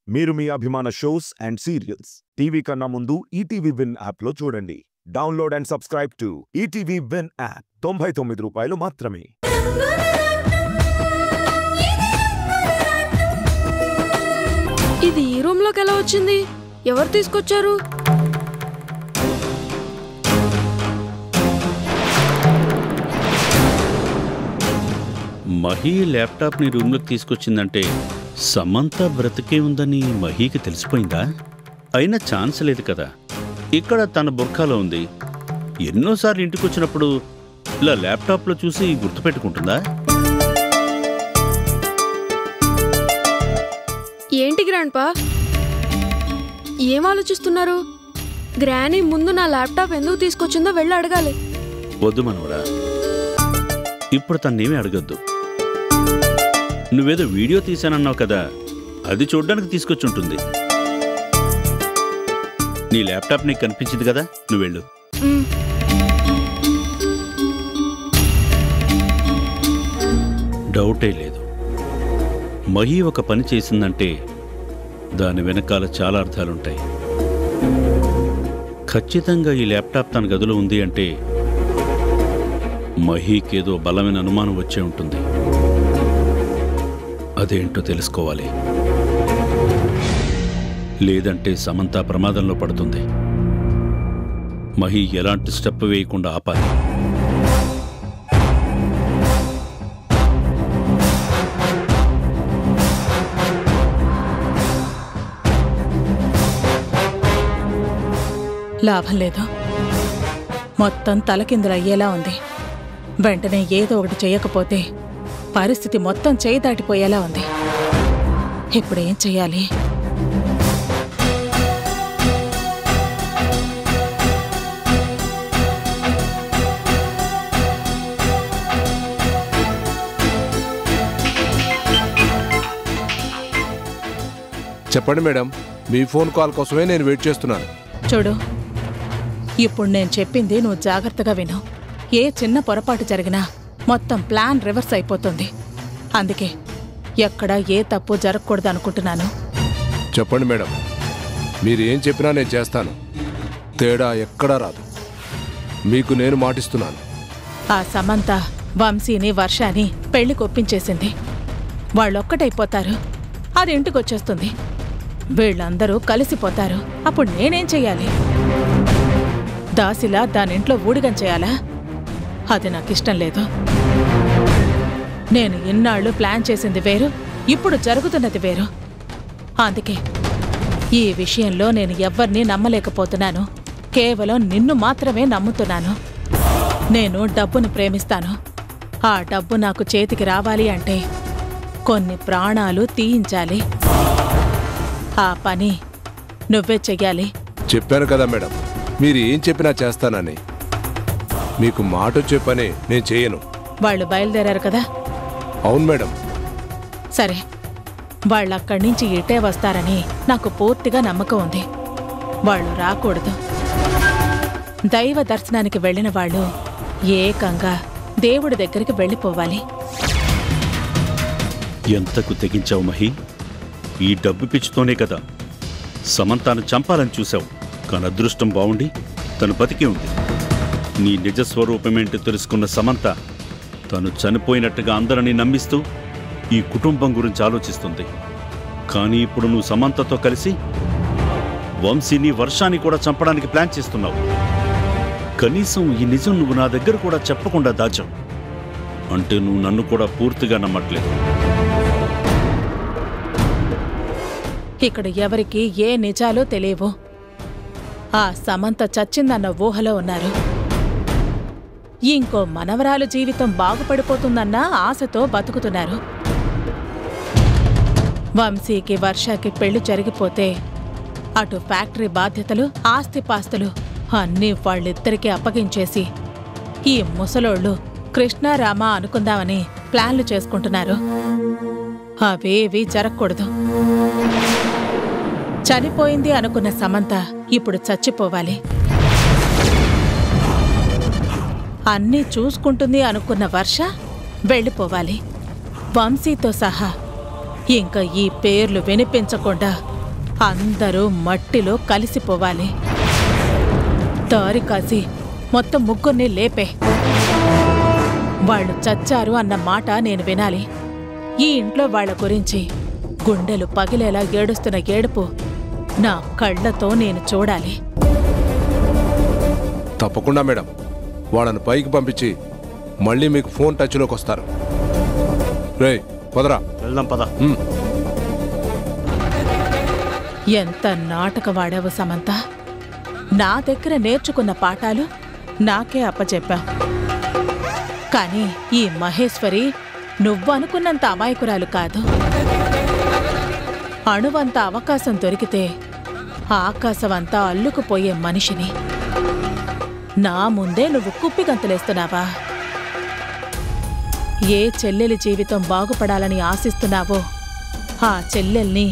మీరు మీ అభిమాన shows and serials TV కన్నా ముందు ఈటీవీ విన్ యాప్లో చూడండి. Download and subscribe to ETV win app. 99 రూపాయలు మాత్రమే. ఇది ఈ రూమ్ లోకి ఎలా వచ్చింది? ఎవరు తీసుకొచ్చారు? మహి ల్యాప్టాప్ ని రూమ్ లోకి తీసుకొచ్చిందంటే సమంత బ్రతికే ఉందని మహీకి తెలిసిపోయిందా? అయినా ఛాన్స్ లేదు కదా. ఇక్కడ తన బుర్ఖాలో ఉంది. ఎన్నోసార్లు ఇంటికి వచ్చినప్పుడు ఇలా ల్యాప్టాప్ లో చూసి గుర్తుపెట్టుకుంటుందా? ఏంటి గ్రాండ్పా, ఏం ఆలోచిస్తున్నారు? గ్రానీ ముందు నా ల్యాప్టాప్ ఎందుకు తీసుకొచ్చిందో వెళ్ళి అడగాలి. వద్దు మనవడా, ఇప్పుడు తన్నేమీ అడగద్దు. నువ్వేదో వీడియో తీశానన్నావు కదా, అది చూడ్డానికి తీసుకొచ్చి ఉంటుంది. నీ ల్యాప్టాప్ నీకు కనిపించింది కదా, నువ్వు వెళ్ళు. డౌటే లేదు, మహి ఒక పని చేసిందంటే దాని వెనకాల చాలా అర్థాలుంటాయి. ఖచ్చితంగా ఈ ల్యాప్టాప్ తన గదిలో ఉంది అంటే మహీకేదో బలమైన అనుమానం వచ్చే ఉంటుంది. అదేంటో తెలుసుకోవాలి. లేదంటే సమంత ప్రమాదంలో పడుతుంది. మహి ఎలాంటి స్టెప్ వేయకుండా ఆపాలి. లాభం లేదు, మొత్తం తలకిందులయ్యేలా ఉంది. వెంటనే ఏదో ఒకటి చేయకపోతే పరిస్థితి మొత్తం చేయి దాటిపోయేలా ఉంది. ఇప్పుడేం చెయ్యాలి? చెప్పండి మేడం, మీ ఫోన్ కాల్ కోసమే నేను వెయిట్ చేస్తున్నాను. చూడు, ఇప్పుడు నేను చెప్పింది నువ్వు జాగ్రత్తగా విను. ఏ చిన్న పొరపాటు జరిగినా మొత్తం ప్లాన్ రివర్స్ అయిపోతుంది. అందుకే ఎక్కడ ఏ తప్పు జరగకూడదు అనుకుంటున్నాను. చెప్పండి మేడం, మీరు ఏం చెప్పినా నేను చేస్తాను. తేడా ఎక్కడా రాదు, మీకు నేను మాటిస్తున్నాను. ఆ సమంత వంశీని వర్షాని పెళ్లికి ఒప్పించేసింది. వాళ్ళొక్కటైపోతారు, అది ఇంటికొచ్చేస్తుంది. వీళ్ళందరూ కలిసిపోతారు. అప్పుడు నేనేం చెయ్యాలి? దాసిలా దానింట్లో ఊడిగం చేయాలా? అది నాకిష్టం లేదు. నేను ఇన్నాళ్ళు ప్లాన్ చేసింది వేరు, ఇప్పుడు జరుగుతున్నది వేరు. అందుకే ఈ విషయంలో నేను ఎవ్వరినీ నమ్మలేకపోతున్నాను. కేవలం నిన్ను మాత్రమే నమ్ముతున్నాను. నేను డబ్బును ప్రేమిస్తాను. ఆ డబ్బు నాకు చేతికి రావాలి అంటే కొన్ని ప్రాణాలు తీయించాలి. ఆ పని నువ్వే చెయ్యాలి. చెప్పాను కదా మేడం, మీరు ఏం చెప్పినా చేస్తానని. మీకు మాట వచ్చే పని నేను చేయను. వాళ్ళు బయలుదేరారు కదా? అవును మేడం. సరే, వాళ్ళక్కడి నుంచి ఇటే వస్తారని నాకు పూర్తిగా నమ్మకం ఉంది. వాళ్ళు రాకూడదు. దైవ దర్శనానికి వెళ్ళిన వాళ్ళు ఏకంగా దేవుడి దగ్గరికి వెళ్ళిపోవాలి. ఎంతకు తెగించావు మహి? ఈ డబ్బు పిచ్చితోనే కదా సమంతాను చంపాలని చూశావు. కానీ అదృష్టం బావుండి తను బతికి ఉంది. నీ నిజస్వరూపమేంటి తెలుసుకున్న సమంత తను చనిపోయినట్టుగా అందరినీ నమ్మిస్తూ ఈ కుటుంబం గురించి ఆలోచిస్తుంది. కానీ ఇప్పుడు నువ్వు సమంతతో కలిసి వంశీని వర్షాన్ని కూడా చంపడానికి ప్లాన్ చేస్తున్నావు. కనీసం ఈ నిజం నువ్వు నా దగ్గర కూడా చెప్పకుండా దాచావు అంటే నువ్వు నన్ను కూడా పూర్తిగా నమ్మట్లేదు. ఇక్కడ ఎవరికి ఏ నిజాలు తెలియవు. ఆ సమంత చచ్చిందన్న ఊహలో ఉన్నారు. ఇంకో మనవరాలు జీవితం బాగుపడిపోతుందన్న ఆశతో బతుకుతున్నారు. వంశీకి వర్షాకి పెళ్లి జరిగిపోతే అటు ఫ్యాక్టరీ బాధ్యతలు, ఆస్తిపాస్తులు అన్నీ వాళ్ళిద్దరికీ అప్పగించేసి ఈ ముసలోళ్ళు కృష్ణారామ అనుకుందామని ప్లాన్లు చేసుకుంటున్నారు. అవేవీ జరగకూడదు. చనిపోయింది అనుకున్న సమంత ఇప్పుడు చచ్చిపోవాలి. అన్నీ చూసుకుంటుంది అనుకున్న వర్ష వెళ్ళిపోవాలి. వంశీతో సహా ఇంకా ఈ పేర్లు వినిపించకుండా అందరూ మట్టిలో కలిసిపోవాలి. దారి కాసి మొత్తం ముగ్గురిని లేపే. వాళ్ళు చచ్చారు అన్న మాట నేను వినాలి. ఈ ఇంట్లో వాళ్ళ గురించి గుండెలు పగిలేలా ఏడుస్తున్న ఏడుపు నా కళ్ళతో నేను చూడాలి. తప్పకుండా మేడం. వాళ్ళని పైకి పంపించి మళ్ళీ మీకు ఫోన్ టచ్లోకి వస్తారు. రేయ్ పదరా, వెళ్దాం పద. ఎంత నాటకవాడావు సమంత. నా దగ్గర నేర్చుకున్న పాఠాలు నాకే అప్పచెప్పావు. కానీ ఈ మహేశ్వరి నువ్వనుకున్నంత అమాయకురాలు కాదు. అణువంత అవకాశం దొరికితే ఆకాశమంతా అల్లుకుపోయే మనిషిని. నా ముందే నువ్వు కుప్పిగంతులేస్తున్నావా? ఏ చెల్లెలి జీవితం బాగుపడాలని ఆశిస్తున్నావో ఆ చెల్లెల్ని,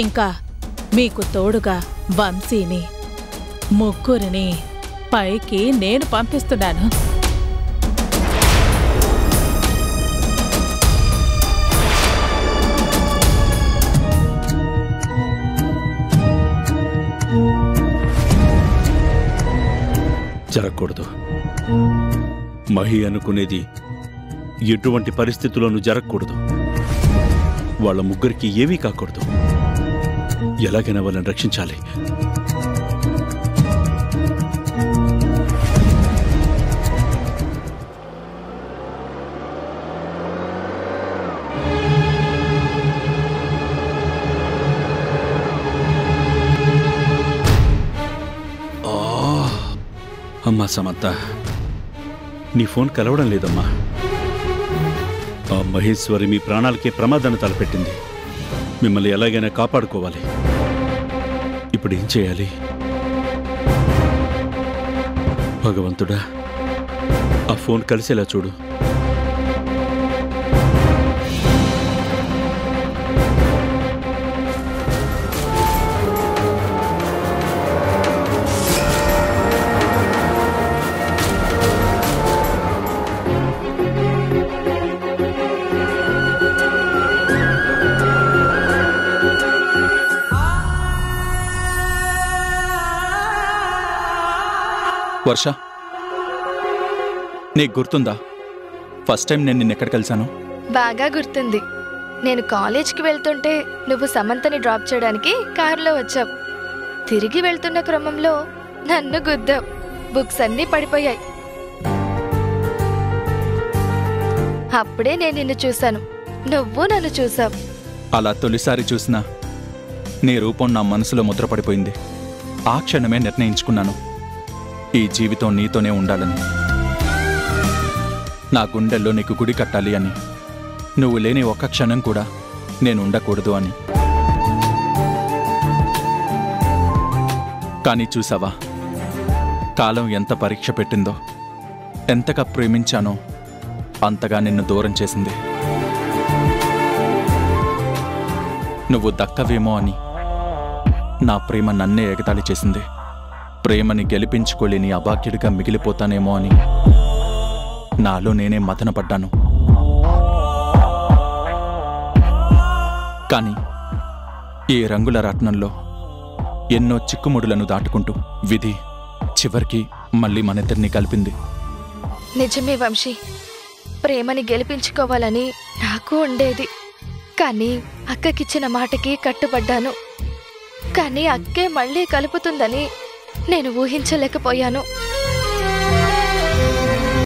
ఇంకా మీకు తోడుగా వంశీని, ముగ్గురిని పైకి నేను పంపిస్తున్నాను. జరగకూడదు. మహి అనుకునేది ఎటువంటి పరిస్థితుల్లోనూ జరగకూడదు. వాళ్ళ ముగ్గురికి ఏమీ కాకూడదు. ఎలాగైనా వాళ్ళని రక్షించాలి. అమ్మా సమంత, నీ ఫోన్ కలవడం లేదమ్మా. ఆ మహేశ్వరి మీ ప్రాణాలకే ప్రమాదాన్ని తలపెట్టింది. మిమ్మల్ని ఎలాగైనా కాపాడుకోవాలి. ఇప్పుడు ఏం చేయాలి? భగవంతుడా, ఆ ఫోన్ కలిసేలా చూడు. వర్ష, నీకు గుర్తుందా ఫస్ట్ టైం నేను నిన్నెక్కడ కలిశాను? బాగా గుర్తుంది. నేను కాలేజ్కి వెళ్తుంటే నువ్వు సమంతని డ్రాప్ చేయడానికి కారులో వచ్చావు. తిరిగి వెళ్తున్న క్రమంలో నన్ను గుద్దావు. బుక్స్ అన్నీ పడిపోయాయి. అప్పుడే నేను నిన్ను చూశాను, నువ్వు నన్ను చూసావు. అలా తొలిసారి చూసినా నీ రూపం నా మనసులో ముద్రపడిపోయింది. ఆ క్షణమే నిర్ణయించుకున్నాను, ఈ జీవితం నీతోనే ఉండాలని. నా గుండెల్లో నీకు గుడి కట్టాలి అని. నువ్వు లేని ఒక్క క్షణం కూడా నేను ఉండకూడదు అని. కానీ చూసావా, కాలం ఎంత పరీక్ష పెట్టిందో. ఎంతగా ప్రేమించానో అంతగా నిన్ను దూరం చేసింది. నువ్వు దక్కవేమో అని నా ప్రేమ నన్నే ఎగతాళి చేసింది. ప్రేమని గెలిపించుకోలేని అభాగ్యుడిగా మిగిలిపోతానేమో అని నాలో నేనే మదనపడ్డాను. కానీ ఈ రంగుల రత్నంలో ఎన్నో చిక్కుముడులను దాటుకుంటూ విధి చివరికి మళ్ళీ మనిద్దరినీ కలిపింది. నిజమే వంశీ, ప్రేమని గెలిపించుకోవాలని నాకు ఉండేది. కానీ అక్కకిచ్చిన మాటకి కట్టుబడ్డాను. కానీ అక్కే మళ్ళీ కలుపుతుందని నేను ఊహించలేకపోయాను.